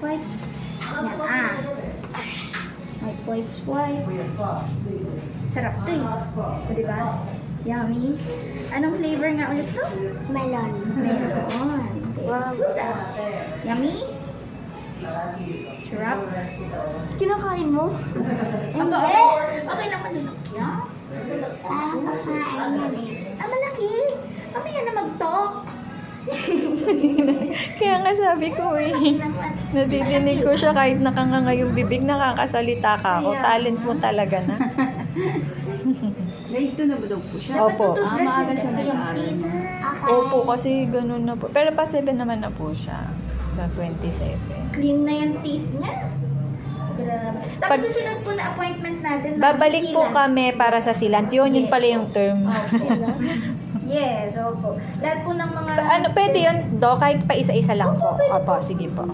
Swipe. Yan, Swipe. Sarap to eh. O, diba? Yummy. Anong flavor nga ulit to? Melon. Melon. Wow. Yummy? Sarap? Kinakain mo? Aba, okay naman yun. Yeah? Parang kakain yan eh. Malaki. Mamaya na mag-talk. Kaya nga sabi ko eh. Nadidinig ko siya kahit nakanganga yung bibig, nakakasalita ka ako. Talent mo talaga na. Grade 2 na ba daw po siya? Opo. Maaga siya nag-aaral. Opo, kasi ganun na po. Pero pa 7 naman na po siya. Sa 27. Clean na yung teeth niya. Grabe. Tapos Pag- susunod po na appointment natin. Babalik po sila. kami para sa silant. Yun pala yung term. Yes, opo. Lahat po ng mga... Ano, pwede yun, Do? Kahit pa isa-isa lang po. Opo, pwede Opo, sige po.